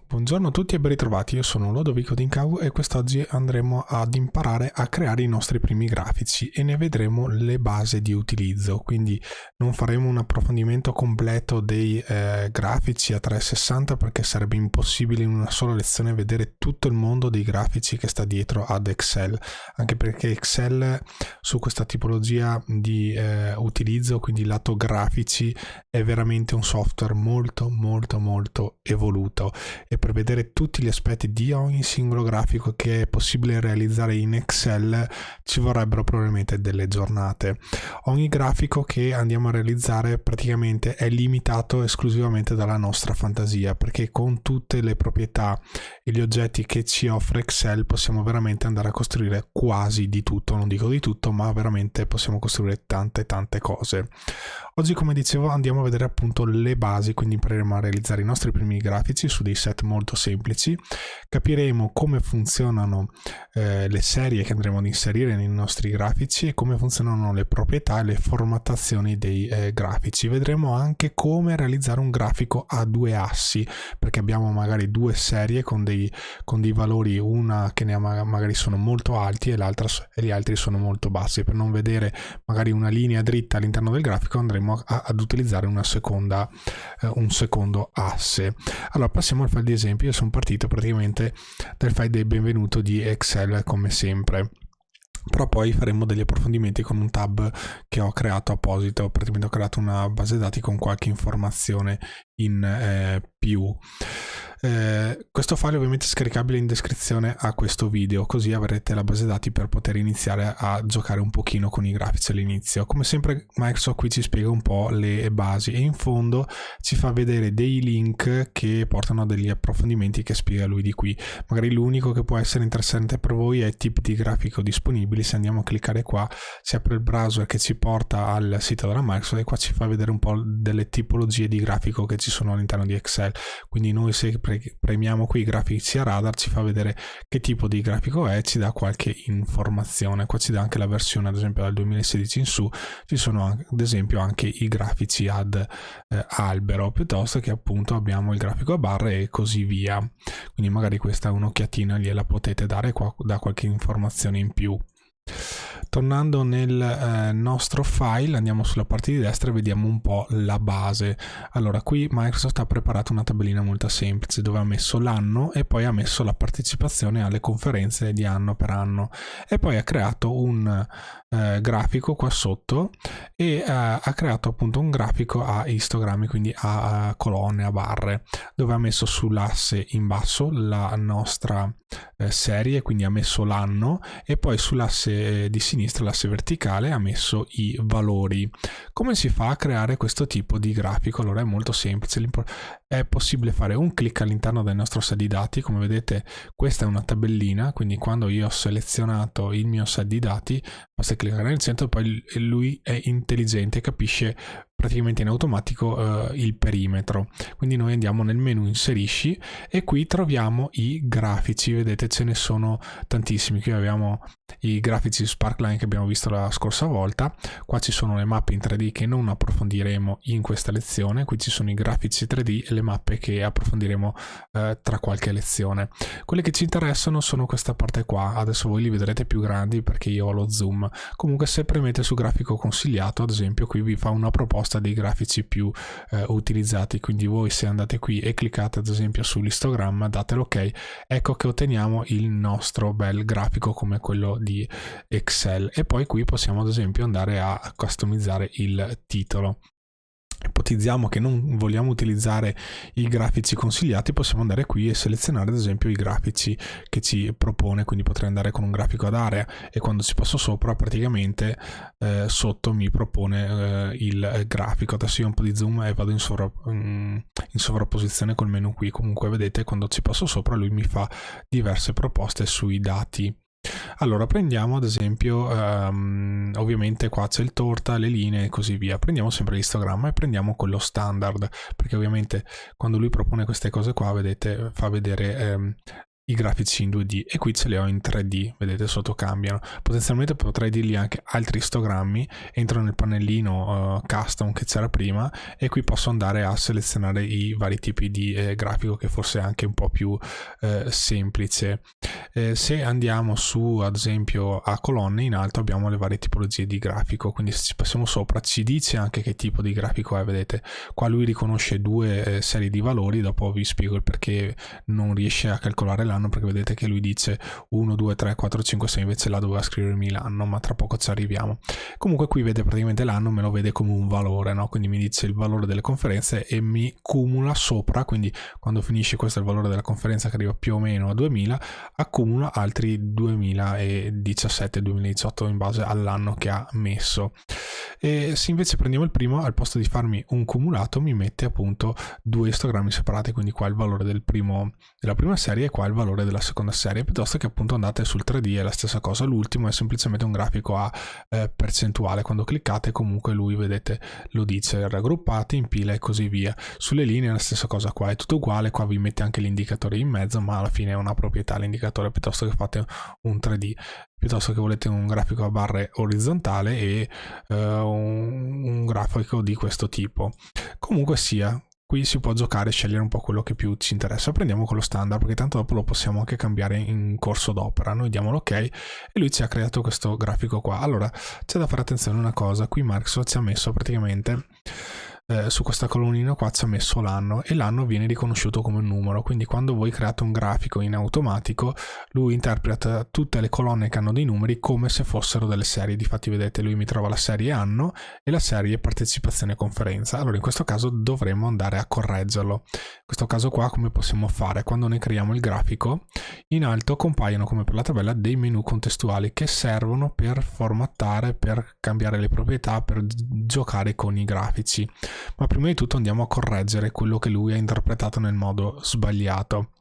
Buongiorno a tutti e ben ritrovati, io sono Lodovico Dincau e quest'oggi andremo ad imparare a creare i nostri primi grafici e ne vedremo le basi di utilizzo, quindi non faremo un approfondimento completo dei grafici a 360 perché sarebbe impossibile in una sola lezione vedere tutto il mondo dei grafici che sta dietro ad Excel, anche perché Excel su questa tipologia di utilizzo, quindi lato grafici, è veramente un software molto evoluto e per vedere tutti gli aspetti di ogni singolo grafico che è possibile realizzare in Excel ci vorrebbero probabilmente delle giornate. Ogni grafico che andiamo a realizzare praticamente è limitato esclusivamente dalla nostra fantasia, perché con tutte le proprietà e gli oggetti che ci offre Excel possiamo veramente andare a costruire quasi di tutto, non dico di tutto, ma veramente possiamo costruire tante cose. Oggi, come dicevo, andiamo a vedere appunto le basi, quindi impareremo a realizzare i nostri primi grafici su dei set molto semplici, capiremo come funzionano le serie che andremo ad inserire nei nostri grafici e come funzionano le proprietà e le formattazioni dei grafici. Vedremo anche come realizzare un grafico a due assi, perché abbiamo magari due serie con dei valori, una che ne ha magari sono molto alti e l'altra e gli altri sono molto bassi. Per non vedere magari una linea dritta all'interno del grafico andremo ad utilizzare un secondo asse. Allora passiamo al file di esempio. Io sono partito praticamente dal file del benvenuto di Excel come sempre, però poi faremo degli approfondimenti con un tab che ho creato apposito. Praticamente ho creato una base dati con qualche informazione in più. Questo file ovviamente è scaricabile in descrizione a questo video, così avrete la base dati per poter iniziare a giocare un pochino con i grafici all'inizio. Come sempre Microsoft qui ci spiega un po' le basi e in fondo ci fa vedere dei link che portano a degli approfondimenti che spiega lui di qui. Magari l'unico che può essere interessante per voi è i tipi di grafico disponibili. Se andiamo a cliccare qua si apre il browser che ci porta al sito della Microsoft e qua ci fa vedere un po' delle tipologie di grafico che ci sono all'interno di Excel. Quindi noi, se premiamo qui grafici a radar, ci fa vedere che tipo di grafico è, ci dà qualche informazione. Qua ci dà anche la versione, ad esempio dal 2016 in su ci sono ad esempio anche i grafici ad albero, piuttosto che appunto abbiamo il grafico a barre e così via. Quindi magari questa un'occhiatina gliela potete dare, qua da qualche informazione in più. Tornando nel nostro file, andiamo sulla parte di destra e vediamo un po' la base. Allora, qui Microsoft ha preparato una tabellina molto semplice dove ha messo l'anno e poi ha messo la partecipazione alle conferenze di anno per anno e poi ha creato un grafico qua sotto e ha creato appunto un grafico a istogrammi, quindi a colonne, a barre, dove ha messo sull'asse in basso la nostra serie, quindi ha messo l'anno, e poi sull'asse di sinistra, l'asse verticale, ha messo i valori. Come si fa a creare questo tipo di grafico? Allora è molto semplice, è possibile fare un clic all'interno del nostro set di dati. Come vedete questa è una tabellina, quindi quando io ho selezionato il mio set di dati basta cliccare nel centro e poi lui è intelligente, capisce praticamente in automatico il perimetro. Quindi noi andiamo nel menu inserisci e qui troviamo i grafici. Vedete, ce ne sono tantissimi. Qui abbiamo i grafici Sparkline che abbiamo visto la scorsa volta, qua ci sono le mappe in 3D che non approfondiremo in questa lezione, qui ci sono i grafici 3D e le mappe che approfondiremo tra qualche lezione. Quelle che ci interessano sono questa parte qua. Adesso voi li vedrete più grandi perché io ho lo zoom. Comunque se premete su grafico consigliato, ad esempio, qui vi fa una proposta dei grafici più utilizzati, quindi voi se andate qui e cliccate ad esempio sull'istogramma, date l'ok, ecco che otteniamo il nostro bel grafico come quello di Excel. E poi qui possiamo ad esempio andare a customizzare il titolo. Ipotizziamo che non vogliamo utilizzare i grafici consigliati, possiamo andare qui e selezionare ad esempio i grafici che ci propone, quindi potrei andare con un grafico ad area e quando ci passo sopra praticamente sotto mi propone il grafico. Adesso io ho un po' di zoom e vado in sovrapposizione col menu qui. Comunque vedete, quando ci passo sopra lui mi fa diverse proposte sui dati. Allora prendiamo ad esempio ovviamente qua c'è il torta, le linee e così via. Prendiamo sempre l'istogramma e prendiamo quello standard, perché ovviamente quando lui propone queste cose qua, vedete, fa vedere i grafici in 2D e qui ce li ho in 3D, vedete sotto cambiano. Potenzialmente potrei dirgli anche altri istogrammi, entro nel pannellino custom che c'era prima e qui posso andare a selezionare i vari tipi di grafico, che forse è anche un po' più semplice. Se andiamo su ad esempio a colonne, in alto abbiamo le varie tipologie di grafico, quindi se ci passiamo sopra ci dice anche che tipo di grafico è, vedete qua lui riconosce due serie di valori, dopo vi spiego il perché non riesce a calcolare l'anno, perché vedete che lui dice 1, 2, 3, 4, 5, 6, invece là doveva scrivermi l'anno, ma tra poco ci arriviamo. Comunque qui vede praticamente l'anno, me lo vede come un valore, no? Quindi mi dice il valore delle conferenze e mi cumula sopra, quindi quando finisce questo è il valore della conferenza che arriva più o meno a 2000, accumula altri 2017-2018 in base all'anno che ha messo. E se invece prendiamo il primo, al posto di farmi un cumulato mi mette appunto due istogrammi separati, quindi qua il valore della prima serie e qua il valore della seconda serie, piuttosto che appunto andate sul 3D è la stessa cosa. L'ultimo è semplicemente un grafico a percentuale, quando cliccate comunque lui, vedete, lo dice raggruppati in pila e così via. Sulle linee è la stessa cosa, qua è tutto uguale, qua vi mette anche l'indicatore in mezzo, ma alla fine è una proprietà l'indicatore, piuttosto che fate un 3D, piuttosto che volete un grafico a barre orizzontale e un grafico di questo tipo. Comunque sia, qui si può giocare e scegliere un po' quello che più ci interessa. Prendiamo quello standard, perché tanto dopo lo possiamo anche cambiare in corso d'opera. Noi diamo l'ok e lui ci ha creato questo grafico qua. Allora c'è da fare attenzione a una cosa, qui Microsoft ci ha messo praticamente su questa colonnina qua ci ha messo l'anno, e l'anno viene riconosciuto come un numero, quindi quando voi create un grafico in automatico lui interpreta tutte le colonne che hanno dei numeri come se fossero delle serie. Difatti vedete, lui mi trova la serie anno e la serie partecipazione conferenza. Allora in questo caso dovremmo andare a correggerlo. In questo caso qua come possiamo fare? Quando noi creiamo il grafico, in alto compaiono come per la tabella dei menu contestuali che servono per formattare, per cambiare le proprietà, per giocare con i grafici. Ma prima di tutto andiamo a correggere quello che lui ha interpretato nel modo sbagliato.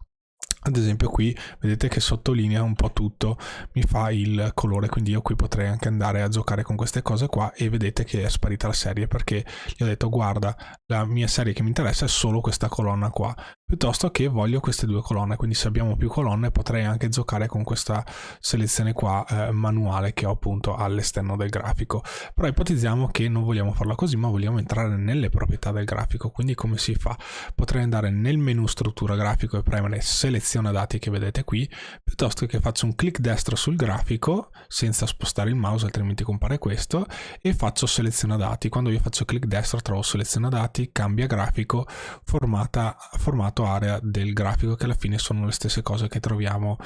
Ad esempio qui vedete che sottolinea un po' tutto, mi fa il colore, quindi io qui potrei anche andare a giocare con queste cose qua e vedete che è sparita la serie, perché gli ho detto guarda, la mia serie che mi interessa è solo questa colonna qua, piuttosto che voglio queste due colonne. Quindi se abbiamo più colonne potrei anche giocare con questa selezione qua manuale che ho appunto all'esterno del grafico. Però ipotizziamo che non vogliamo farla così, ma vogliamo entrare nelle proprietà del grafico. Quindi come si fa? Potrei andare nel menu struttura grafico e premere seleziona dati che vedete qui, piuttosto che faccio un clic destro sul grafico senza spostare il mouse, altrimenti compare questo, e faccio seleziona dati. Quando io faccio clic destro trovo seleziona dati, cambia grafico, formato area del grafico, che alla fine sono le stesse cose che troviamo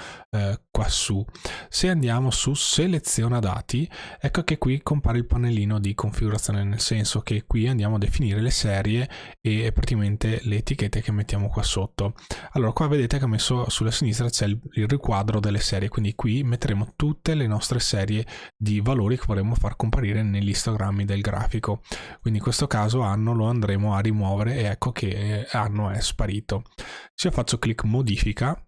qua su. Se andiamo su seleziona dati, ecco che qui compare il pannellino di configurazione, nel senso che qui andiamo a definire le serie e praticamente le etichette che mettiamo qua sotto. Allora qua vedete che ho messo sulla sinistra c'è il riquadro delle serie, quindi qui metteremo tutte le nostre serie di valori che vorremmo far comparire negli istogrammi del grafico. Quindi in questo caso anno lo andremo a rimuovere e ecco che anno è sparito. Se io faccio clic modifica,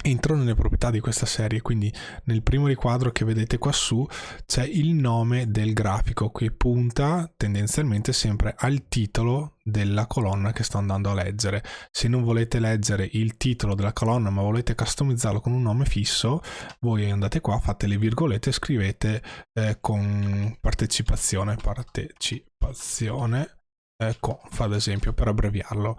entro nelle proprietà di questa serie, quindi nel primo riquadro che vedete qua su c'è il nome del grafico che punta tendenzialmente sempre al titolo della colonna che sto andando a leggere. Se non volete leggere il titolo della colonna ma volete customizzarlo con un nome fisso, voi andate qua, fate le virgolette e scrivete con partecipazione conf, ad esempio, per abbreviarlo.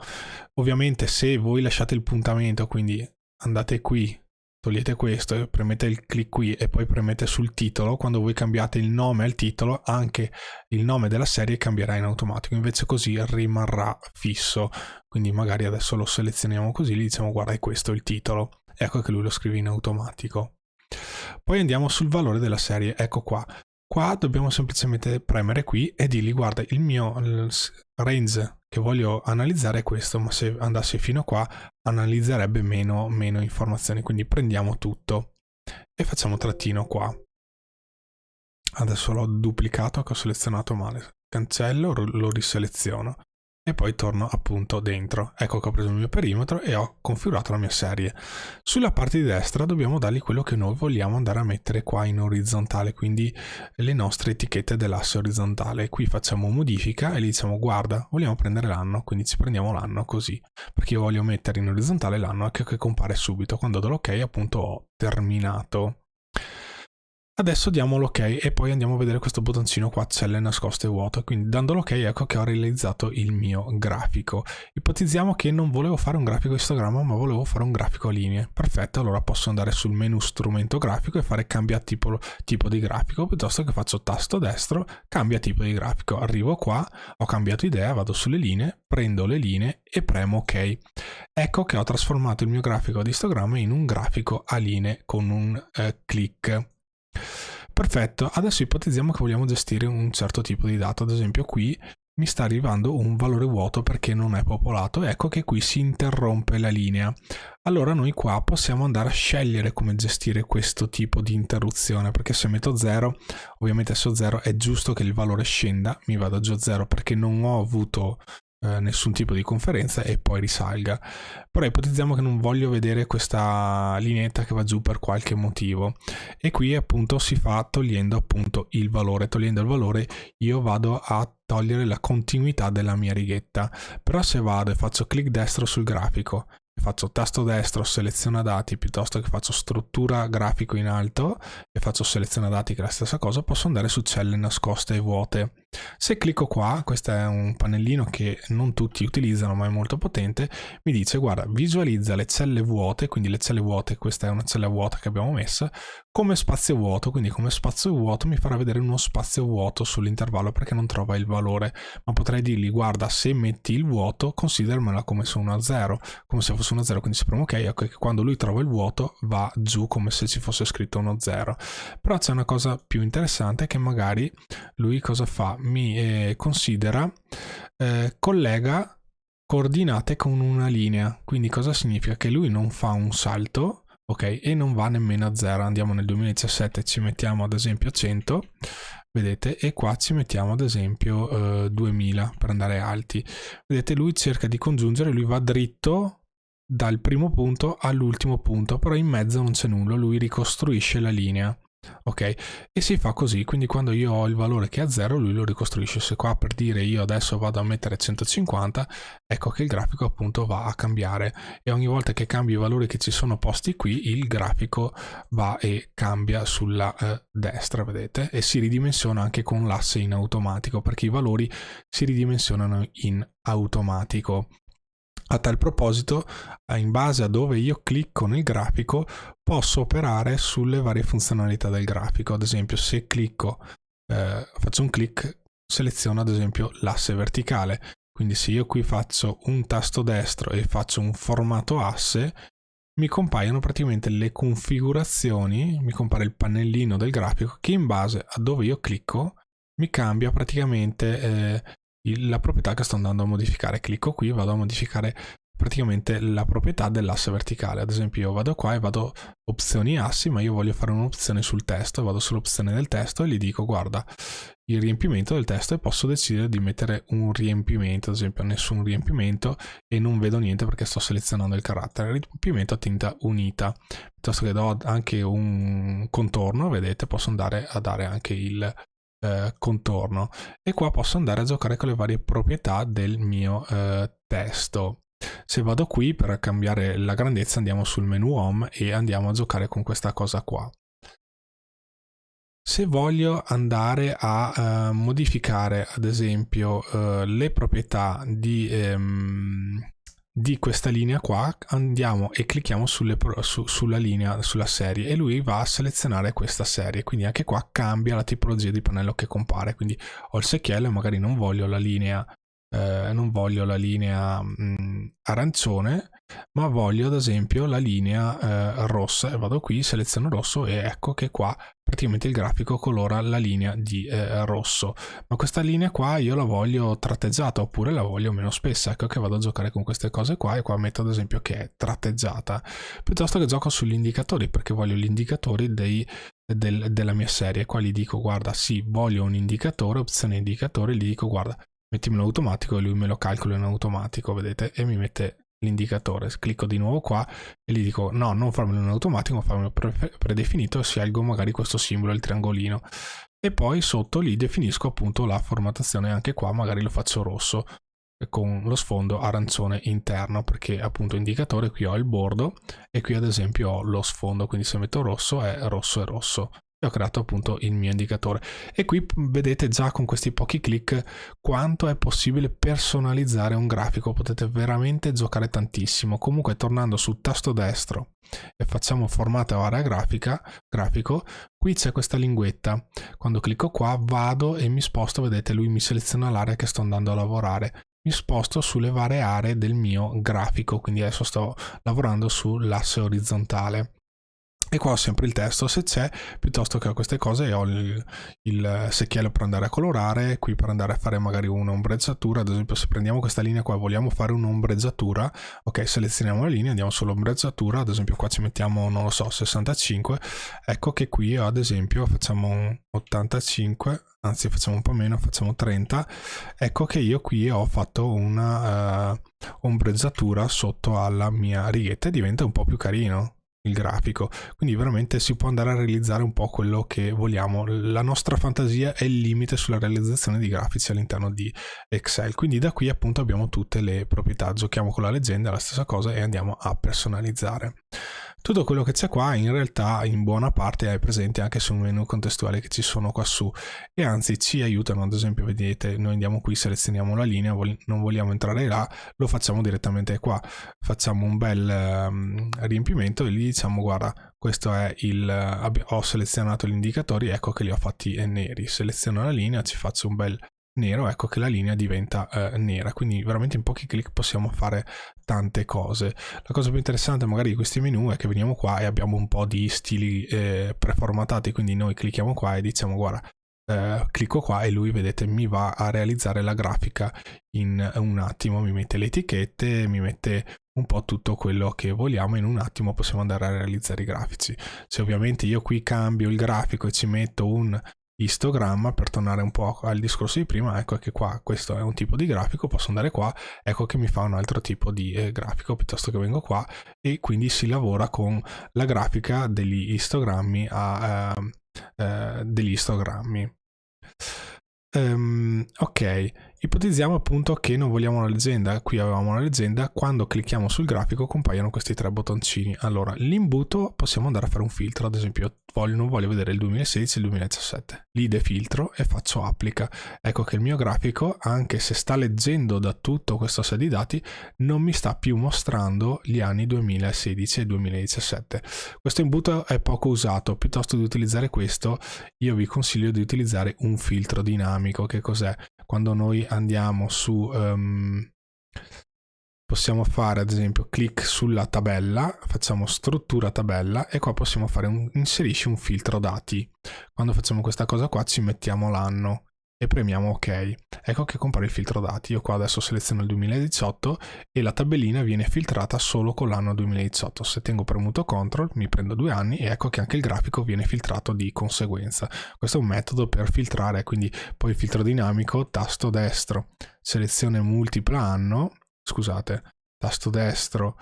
Ovviamente se voi lasciate il puntamento, quindi andate qui, togliete questo, premete il clic qui e poi premete sul titolo, quando voi cambiate il nome al titolo anche il nome della serie cambierà in automatico, invece così rimarrà fisso. Quindi magari adesso lo selezioniamo così, gli diciamo guarda è questo il titolo, ecco che lui lo scrive in automatico. Poi andiamo sul valore della serie, ecco qua. Qua dobbiamo semplicemente premere qui e dirgli guarda il mio range che voglio analizzare è questo, ma se andassi fino a qua analizzerebbe meno informazioni, quindi prendiamo tutto e facciamo trattino qua. Adesso l'ho duplicato che ho selezionato male, cancello, lo riseleziono e poi torno appunto dentro. Ecco che ho preso il mio perimetro e ho configurato la mia serie. Sulla parte di destra dobbiamo dargli quello che noi vogliamo andare a mettere qua in orizzontale, quindi le nostre etichette dell'asse orizzontale. Qui facciamo modifica e gli diciamo guarda, vogliamo prendere l'anno, quindi ci prendiamo l'anno così, perché io voglio mettere in orizzontale l'anno che compare subito. Quando do l'ok appunto ho terminato. Adesso diamo l'ok e poi andiamo a vedere questo bottoncino qua, celle nascoste vuote. Quindi dando l'ok ecco che ho realizzato il mio grafico. Ipotizziamo che non volevo fare un grafico istogramma ma volevo fare un grafico a linee. Perfetto, allora posso andare sul menu strumento grafico e fare cambia tipo di grafico, piuttosto che faccio tasto destro, cambia tipo di grafico. Arrivo qua, ho cambiato idea, vado sulle linee, prendo le linee e premo ok. Ecco che ho trasformato il mio grafico ad istogramma in un grafico a linee con un click. Perfetto, adesso ipotizziamo che vogliamo gestire un certo tipo di dato, ad esempio qui mi sta arrivando un valore vuoto perché non è popolato, ecco che qui si interrompe la linea. Allora noi qua possiamo andare a scegliere come gestire questo tipo di interruzione, perché se metto 0, ovviamente se ho 0 è giusto che il valore scenda, mi vado giù a 0 perché non ho avuto nessun tipo di conferenza e poi risalga. Però ipotizziamo che non voglio vedere questa lineetta che va giù per qualche motivo e qui appunto si fa togliendo appunto il valore. Togliendo il valore io vado a togliere la continuità della mia righetta. Però se vado e faccio clic destro sul grafico, faccio tasto destro seleziona dati, piuttosto che faccio struttura grafico in alto e faccio seleziona dati, che è la stessa cosa, posso andare su celle nascoste e vuote. Se clicco qua, questo è un pannellino che non tutti utilizzano ma è molto potente, mi dice guarda visualizza le celle vuote, quindi le celle vuote, questa è una cella vuota che abbiamo messa, come spazio vuoto, quindi come spazio vuoto mi farà vedere uno spazio vuoto sull'intervallo perché non trova il valore, ma potrei dirgli guarda se metti il vuoto consideramela come se una 0, come se fosse uno 0, quindi se premo ok, ecco che quando lui trova il vuoto va giù come se ci fosse scritto uno 0. Però c'è una cosa più interessante che magari lui cosa fa? Mi considera, collega coordinate con una linea, quindi cosa significa? Che lui non fa un salto, ok, e non va nemmeno a 0. Andiamo nel 2017, ci mettiamo ad esempio 100, vedete, e qua ci mettiamo ad esempio 2000 per andare alti. Vedete, lui cerca di congiungere, lui va dritto dal primo punto all'ultimo punto, però in mezzo non c'è nulla, lui ricostruisce la linea. Ok, e si fa così, quindi quando io ho il valore che è a 0 lui lo ricostruisce. Se qua per dire io adesso vado a mettere 150, ecco che il grafico appunto va a cambiare e ogni volta che cambio i valori che ci sono posti qui il grafico va e cambia sulla destra, vedete, e si ridimensiona anche con l'asse in automatico perché i valori si ridimensionano in automatico. A tal proposito, in base a dove io clicco nel grafico, posso operare sulle varie funzionalità del grafico. Ad esempio, se clicco, faccio un clic, seleziono ad esempio l'asse verticale. Quindi se io qui faccio un tasto destro e faccio un formato asse, mi compaiono praticamente le configurazioni, mi compare il pannellino del grafico che in base a dove io clicco mi cambia praticamente la proprietà che sto andando a modificare. Clicco qui, vado a modificare praticamente la proprietà dell'asse verticale. Ad esempio io vado qua e vado opzioni assi, ma io voglio fare un'opzione sul testo, vado sull'opzione del testo e gli dico guarda il riempimento del testo e posso decidere di mettere un riempimento, ad esempio nessun riempimento e non vedo niente perché sto selezionando il carattere, riempimento a tinta unita, piuttosto che do anche un contorno, vedete, posso andare a dare anche il contorno e qua posso andare a giocare con le varie proprietà del mio testo. Se vado qui per cambiare la grandezza andiamo sul menu home e andiamo a giocare con questa cosa qua. Se voglio andare a modificare ad esempio le proprietà di questa linea qua, andiamo e clicchiamo sulla linea, sulla serie e lui va a selezionare questa serie, quindi anche qua cambia la tipologia di pannello che compare, quindi ho il secchiello e magari non voglio la linea arancione, ma voglio ad esempio la linea rossa e vado qui, seleziono rosso e ecco che qua praticamente il grafico colora la linea di rosso, ma questa linea qua io la voglio tratteggiata oppure la voglio meno spessa, ecco che vado a giocare con queste cose qua e qua metto ad esempio che è tratteggiata, piuttosto che gioco sugli indicatori perché voglio gli indicatori della mia serie. Qua gli dico guarda sì, voglio un indicatore, opzione indicatore, gli dico guarda mettimelo in automatico e lui me lo calcola in automatico, vedete, e mi mette l'indicatore. Clicco di nuovo qua e gli dico no, non farmelo in automatico, ma farmelo predefinito, e scelgo magari questo simbolo, il triangolino, e poi sotto lì definisco appunto la formattazione. Anche qua magari lo faccio rosso con lo sfondo arancione interno, perché appunto indicatore, qui ho il bordo e qui ad esempio ho lo sfondo, quindi se metto rosso è rosso e rosso, e ho creato appunto il mio indicatore. E qui vedete già con questi pochi click quanto è possibile personalizzare un grafico, potete veramente giocare tantissimo. Comunque, tornando sul tasto destro e facciamo formato area grafico, qui c'è questa linguetta. Quando clicco qua vado e mi sposto, vedete, lui mi seleziona l'area che sto andando a lavorare, mi sposto sulle varie aree del mio grafico, quindi adesso sto lavorando sull'asse orizzontale. E qua ho sempre il testo se c'è, piuttosto che ho queste cose, e ho il secchiello per andare a colorare, qui per andare a fare magari un'ombreggiatura. Ad esempio, se prendiamo questa linea qua, vogliamo fare un'ombreggiatura, ok, selezioniamo la linea, andiamo sull'ombreggiatura, ad esempio qua ci mettiamo, non lo so, 65, ecco che qui ad esempio facciamo un 85, anzi facciamo un po' meno, facciamo 30, ecco che io qui ho fatto una ombreggiatura sotto alla mia righetta e diventa un po' più carino il grafico. Quindi veramente si può andare a realizzare un po' quello che vogliamo. La nostra fantasia è il limite sulla realizzazione di grafici all'interno di Excel. Quindi da qui appunto abbiamo tutte le proprietà. Giochiamo con la legenda, la stessa cosa, e andiamo a personalizzare. Tutto quello che c'è qua in realtà in buona parte è presente anche sul menu contestuale che ci sono qua su, e anzi ci aiutano. Ad esempio, vedete, noi andiamo qui, selezioniamo la linea, non vogliamo entrare là, lo facciamo direttamente qua, facciamo un bel riempimento e gli diciamo guarda, questo è ho selezionato gli indicatori, ecco che li ho fatti neri, seleziono la linea, ci faccio un bel nero, ecco che la linea diventa nera. Quindi veramente in pochi clic possiamo fare tante cose. La cosa più interessante magari di questi menu è che veniamo qua e abbiamo un po' di stili preformatati, quindi noi clicchiamo qua e diciamo guarda, clicco qua e lui, vedete, mi va a realizzare la grafica in un attimo, mi mette le etichette, mi mette un po' tutto quello che vogliamo, in un attimo possiamo andare a realizzare i grafici. Se ovviamente io qui cambio il grafico e ci metto un histogramma, per tornare un po' al discorso di prima, ecco che qua questo è un tipo di grafico, posso andare qua, ecco che mi fa un altro tipo di grafico, piuttosto che vengo qua, e quindi si lavora con la grafica degli istogrammi degli istogrammi. Ok, ipotizziamo appunto che non vogliamo una leggenda. Qui avevamo una leggenda, quando clicchiamo sul grafico compaiono questi tre bottoncini. Allora, l'imbuto possiamo andare a fare un filtro, ad esempio non voglio vedere il 2016 e il 2017, li defiltro e faccio applica. Ecco che il mio grafico, anche se sta leggendo da tutto questo set di dati, non mi sta più mostrando gli anni 2016 e 2017. Questo imbuto è poco usato, piuttosto di utilizzare questo io vi consiglio di utilizzare un filtro dinamico. Che cos'è? Quando noi andiamo su possiamo fare ad esempio clic sulla tabella, facciamo struttura tabella e qua possiamo fare inserisci un filtro dati. Quando facciamo questa cosa qua ci mettiamo l'anno e premiamo ok, ecco che compare il filtro dati. Io qua adesso seleziono il 2018 e la tabellina viene filtrata solo con l'anno 2018. Se tengo premuto CTRL mi prendo 2 anni e ecco che anche il grafico viene filtrato di conseguenza. Questo è un metodo per filtrare, quindi poi il filtro dinamico, tasto destro, selezione multipla anno, scusate, tasto destro,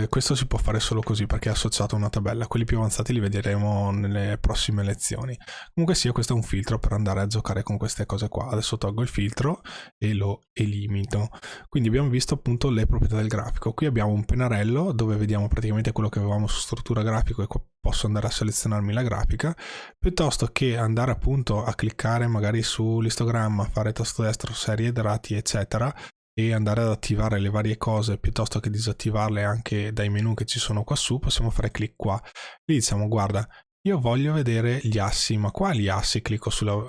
questo si può fare solo così perché è associato a una tabella. Quelli più avanzati li vedremo nelle prossime lezioni. Comunque sia, questo è un filtro per andare a giocare con queste cose qua. Adesso tolgo il filtro e lo elimino. Quindi abbiamo visto appunto le proprietà del grafico. Qui abbiamo un pennarello dove vediamo praticamente quello che avevamo su struttura grafico, e qua posso andare a selezionarmi la grafica, piuttosto che andare appunto a cliccare magari sull'istogramma, fare tasto destro, serie dati eccetera, e andare ad attivare le varie cose piuttosto che disattivarle anche dai menu che ci sono qua su. Possiamo fare clic qua, lì diciamo guarda, io voglio vedere gli assi, ma qua gli assi, clicco sulla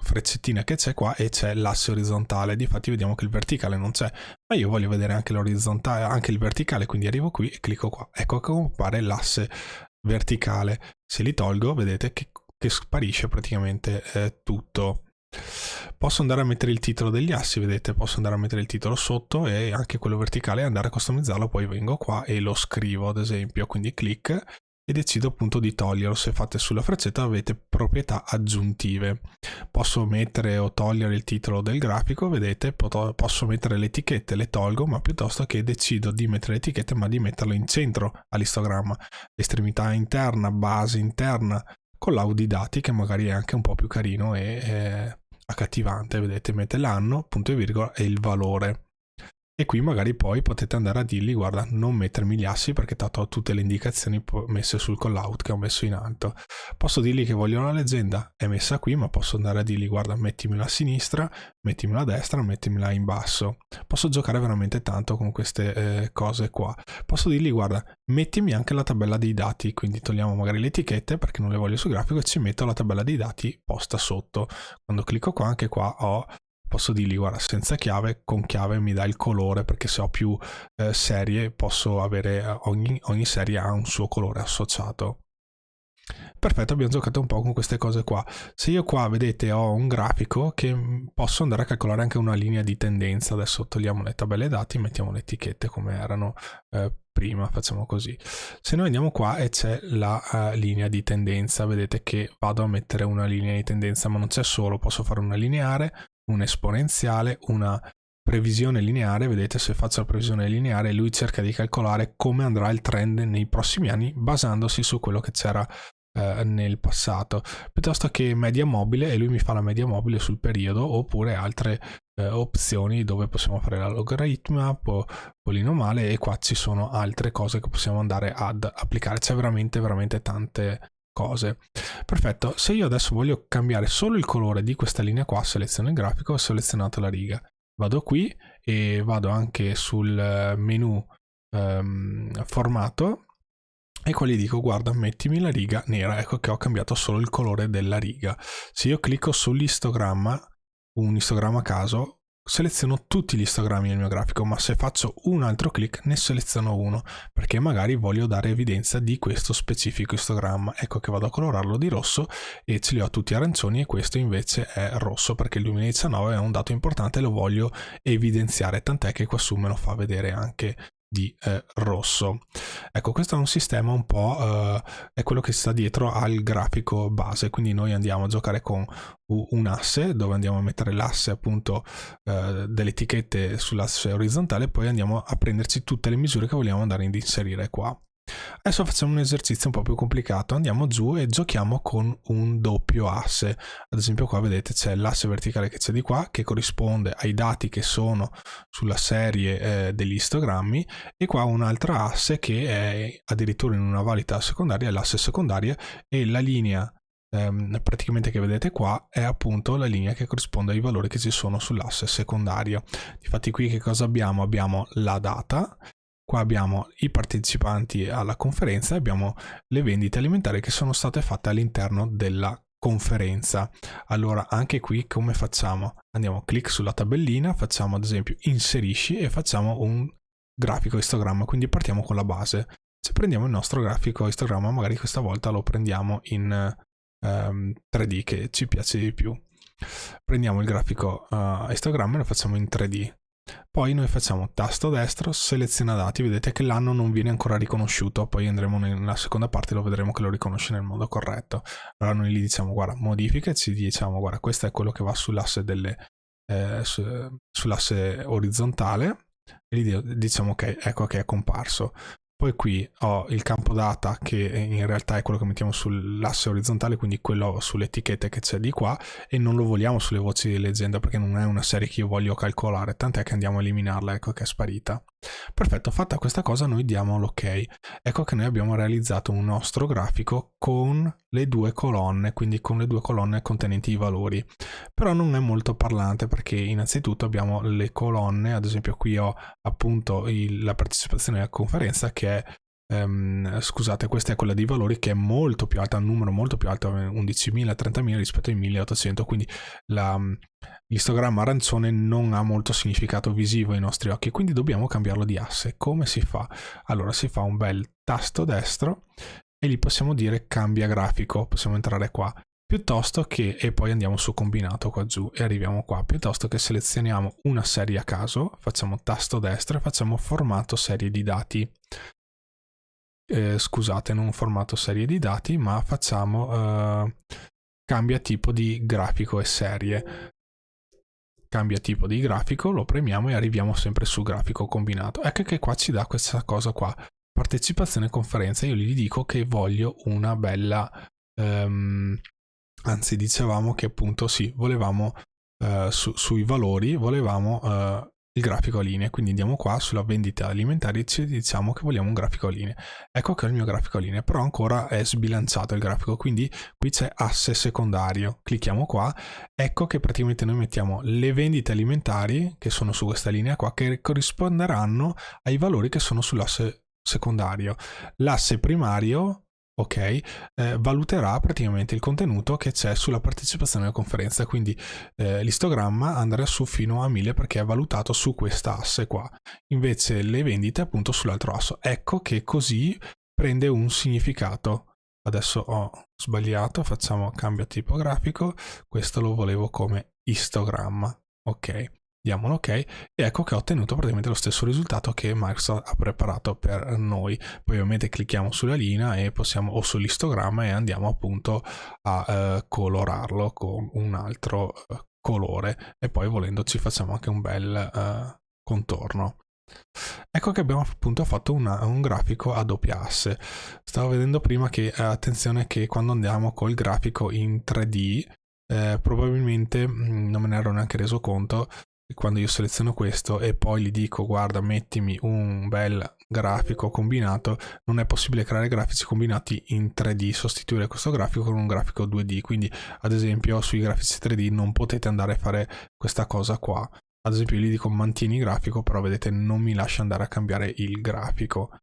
freccettina che c'è qua e c'è l'asse orizzontale. Difatti vediamo che il verticale non c'è, ma io voglio vedere anche l'orizzontale, anche il verticale, quindi arrivo qui e clicco qua, ecco che compare l'asse verticale. Se li tolgo vedete che sparisce praticamente tutto. Posso andare a mettere il titolo degli assi, vedete, posso andare a mettere il titolo sotto e anche quello verticale, andare a customizzarlo. Poi vengo qua e lo scrivo ad esempio, quindi clic e decido appunto di toglierlo. Se fate sulla freccetta avete proprietà aggiuntive. Posso mettere o togliere il titolo del grafico, vedete, posso mettere le etichette, le tolgo, ma piuttosto che decido di mettere le etichette ma di metterlo in centro all'istogramma, estremità interna, base interna, con l'Audi dati che magari è anche un po' più carino e accattivante, vedete, mette l'anno, punto e virgola e il valore. E qui magari poi potete andare a dirgli guarda non mettermi gli assi perché tanto ho tutte le indicazioni messe sul callout che ho messo in alto. Posso dirgli che voglio una leggenda, è messa qui, ma posso andare a dirgli guarda mettimela a sinistra, mettimela a destra, mettimela in basso. Posso giocare veramente tanto con queste cose qua. Posso dirgli guarda mettimi anche la tabella dei dati, quindi togliamo magari le etichette perché non le voglio sul grafico e ci metto la tabella dei dati posta sotto. Quando clicco qua, anche qua posso dirgli guarda senza chiave, con chiave mi dà il colore, perché se ho più serie posso avere ogni serie ha un suo colore associato. Perfetto, abbiamo giocato un po' con queste cose qua. Se io qua vedete ho un grafico che posso andare a calcolare anche una linea di tendenza. Adesso togliamo le tabelle dati, mettiamo le etichette come erano prima, facciamo così. Se noi andiamo qua e c'è la linea di tendenza, vedete che vado a mettere una linea di tendenza, ma non c'è solo, posso fare una lineare, un'esponenziale, una previsione lineare. Vedete, se faccio la previsione lineare lui cerca di calcolare come andrà il trend nei prossimi anni basandosi su quello che c'era nel passato, piuttosto che media mobile, e lui mi fa la media mobile sul periodo, oppure altre opzioni dove possiamo fare la logaritma, polinomale, e qua ci sono altre cose che possiamo andare ad applicare. C'è veramente tante cose. Perfetto, se io adesso voglio cambiare solo il colore di questa linea qua, seleziono il grafico, ho selezionato la riga, vado qui e vado anche sul menu formato e qua gli dico guarda mettimi la riga nera. Ecco che ho cambiato solo il colore della riga. Se io clicco sull'istogramma, un istogramma a caso, seleziono tutti gli istogrammi nel mio grafico, ma se faccio un altro clic ne seleziono uno perché magari voglio dare evidenza di questo specifico istogramma. Ecco che vado a colorarlo di rosso e ce li ho tutti arancioni, e questo invece è rosso perché il 2019 è un dato importante e lo voglio evidenziare, tant'è che qua su me lo fa vedere anche di rosso. Ecco, questo è un sistema un po' è quello che sta dietro al grafico base. Quindi noi andiamo a giocare con un asse dove andiamo a mettere l'asse appunto delle etichette sull'asse orizzontale, poi andiamo a prenderci tutte le misure che vogliamo andare ad inserire qua. Adesso facciamo un esercizio un po' più complicato, andiamo giù e giochiamo con un doppio asse. Ad esempio qua vedete c'è l'asse verticale che c'è di qua, che corrisponde ai dati che sono sulla serie degli istogrammi, e qua un'altra asse che è addirittura in una valida secondaria, è l'asse secondaria, e la linea praticamente che vedete qua è appunto la linea che corrisponde ai valori che ci sono sull'asse secondario. Difatti qui che cosa abbiamo? Abbiamo la data. Qua abbiamo i partecipanti alla conferenza e abbiamo le vendite alimentari che sono state fatte all'interno della conferenza. Allora anche qui come facciamo? Andiamo clic sulla tabellina, facciamo ad esempio inserisci e facciamo un grafico istogramma, quindi partiamo con la base. Se prendiamo il nostro grafico istogramma, magari questa volta lo prendiamo in 3D che ci piace di più. Prendiamo il grafico istogramma e lo facciamo in 3D. Poi noi facciamo tasto destro, seleziona dati, vedete che l'anno non viene ancora riconosciuto, poi andremo nella seconda parte e lo vedremo che lo riconosce nel modo corretto. Allora noi gli diciamo guarda modifica, e ci diciamo guarda questo è quello che va sull'asse sull'asse orizzontale, e gli diciamo ok, ecco che è comparso. Poi qui ho il campo data che in realtà è quello che mettiamo sull'asse orizzontale, quindi quello sulle etichette che c'è di qua, e non lo vogliamo sulle voci di leggenda perché non è una serie che io voglio calcolare, tant'è che andiamo a eliminarla, ecco che è sparita. Perfetto, fatta questa cosa noi diamo l'ok. Ecco che noi abbiamo realizzato un nostro grafico con le due colonne, quindi con le due colonne contenenti i valori. Però non è molto parlante perché innanzitutto abbiamo le colonne, ad esempio qui ho appunto la partecipazione alla conferenza che è scusate, questa è quella dei valori che è molto più alta, un numero molto più alto, 11.000, 30.000 rispetto ai 1.800, quindi l'istogramma arancione non ha molto significato visivo ai nostri occhi, quindi dobbiamo cambiarlo di asse. Come si fa? Allora si fa un bel tasto destro e gli possiamo dire cambia grafico, possiamo entrare qua, piuttosto che, e poi andiamo su combinato qua giù e arriviamo qua, piuttosto che selezioniamo una serie a caso, facciamo tasto destro e facciamo formato serie di dati. scusate, non formato serie di dati, ma facciamo cambia tipo di grafico e serie. Cambia tipo di grafico, lo premiamo e arriviamo sempre su grafico combinato. Ecco che qua ci dà questa cosa qua, partecipazione conferenza. Io gli dico che voglio una bella anzi dicevamo che appunto sì, volevamo sui valori volevamo il grafico a linee, quindi andiamo qua sulla vendita alimentari e ci diciamo che vogliamo un grafico a linee. Ecco che è il mio grafico a linee, però ancora è sbilanciato il grafico, quindi qui c'è asse secondario. Clicchiamo qua, ecco che praticamente noi mettiamo le vendite alimentari che sono su questa linea qua, che corrisponderanno ai valori che sono sull'asse secondario. L'asse primario, ok, valuterà praticamente il contenuto che c'è sulla partecipazione alla conferenza, quindi l'istogramma andrà su fino a 1000 perché è valutato su questa asse qua, invece le vendite appunto sull'altro asso. Ecco che così prende un significato. Adesso ho sbagliato, facciamo cambio tipo grafico, questo lo volevo come istogramma, ok. Diamo un ok e ecco che ho ottenuto praticamente lo stesso risultato che Microsoft ha preparato per noi. Poi ovviamente clicchiamo sulla linea e possiamo, o sull'istogramma, e andiamo appunto a colorarlo con un altro colore, e poi volendo ci facciamo anche un bel contorno. Ecco che abbiamo appunto fatto un grafico a doppia asse. Stavo vedendo prima che attenzione che quando andiamo col grafico in 3D probabilmente non me ne ero neanche reso conto. Quando io seleziono questo e poi gli dico guarda mettimi un bel grafico combinato, non è possibile creare grafici combinati in 3D, sostituire questo grafico con un grafico 2D, quindi ad esempio sui grafici 3D non potete andare a fare questa cosa qua. Ad esempio io gli dico mantieni grafico, però vedete non mi lascia andare a cambiare il grafico.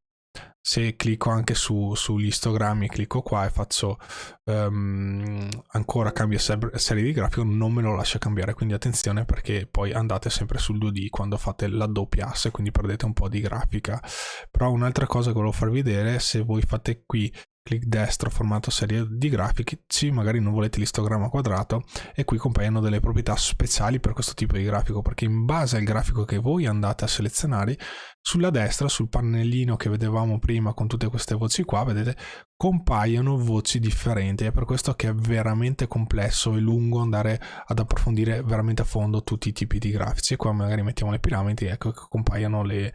Se clicco anche sugli istogrammi, clicco qua e faccio ancora cambia serie di grafico, non me lo lascia cambiare, quindi attenzione perché poi andate sempre sul 2D quando fate la doppia asse, quindi perdete un po' di grafica. Però un'altra cosa che volevo farvi vedere, se voi fate qui clic destro formato serie di grafici, magari non volete l'istogramma quadrato, e qui compaiono delle proprietà speciali per questo tipo di grafico, perché in base al grafico che voi andate a selezionare, sulla destra, sul pannellino che vedevamo prima con tutte queste voci qua, vedete, compaiono voci differenti. È per questo che è veramente complesso e lungo andare ad approfondire veramente a fondo tutti i tipi di grafici. E qua magari mettiamo le piramidi, ecco che compaiono le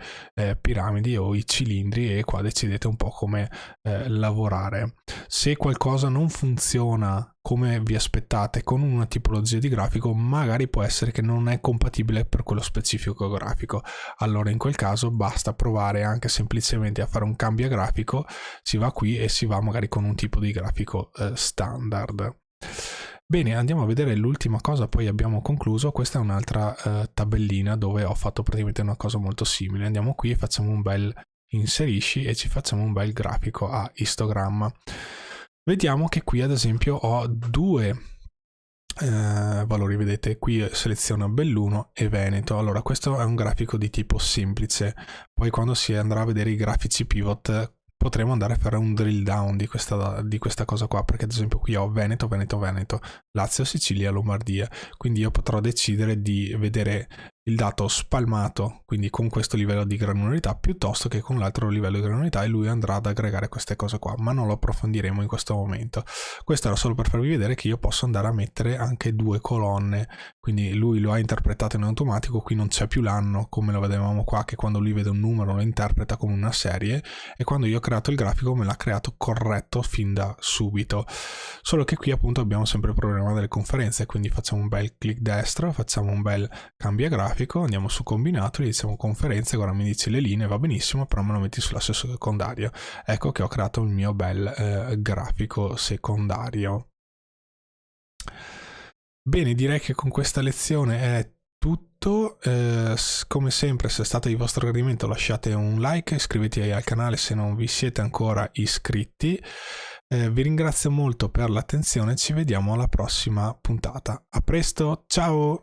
piramidi o i cilindri, e qua decidete un po' come lavorare. Se qualcosa non funziona come vi aspettate con una tipologia di grafico, magari può essere che non è compatibile per quello specifico grafico. Allora in quel caso basta provare anche semplicemente a fare un cambio grafico, si va qui e si va magari con un tipo di grafico standard. Bene, andiamo a vedere l'ultima cosa, poi abbiamo concluso. Questa è un'altra tabellina dove ho fatto praticamente una cosa molto simile. Andiamo qui e facciamo un bel inserisci e ci facciamo un bel grafico a istogramma. Vediamo che qui ad esempio ho due valori, vedete qui seleziono Belluno e Veneto. Allora questo è un grafico di tipo semplice, poi quando si andrà a vedere i grafici pivot potremo andare a fare un drill down di questa cosa qua, perché ad esempio qui ho Veneto, Veneto, Veneto, Lazio, Sicilia, Lombardia, quindi io potrò decidere di vedere il dato spalmato, quindi con questo livello di granularità piuttosto che con l'altro livello di granularità, e lui andrà ad aggregare queste cose qua, ma non lo approfondiremo in questo momento. Questo era solo per farvi vedere che io posso andare a mettere anche due colonne, quindi lui lo ha interpretato in automatico. Qui non c'è più l'anno come lo vedevamo qua, che quando lui vede un numero lo interpreta come una serie, e quando io ho creato il grafico me l'ha creato corretto fin da subito. Solo che qui appunto abbiamo sempre il problema delle conferenze, quindi facciamo un bel clic destro, facciamo un bel cambia grafico, andiamo su combinato, gli diciamo conferenze, ora mi dice le linee, va benissimo, però me lo metti sull'asse secondario. Ecco che ho creato il mio bel grafico secondario. Bene, direi che con questa lezione è tutto. Come sempre, se è stato di vostro gradimento lasciate un like, iscrivetevi al canale se non vi siete ancora iscritti. Vi ringrazio molto per l'attenzione, ci vediamo alla prossima puntata. A presto, ciao!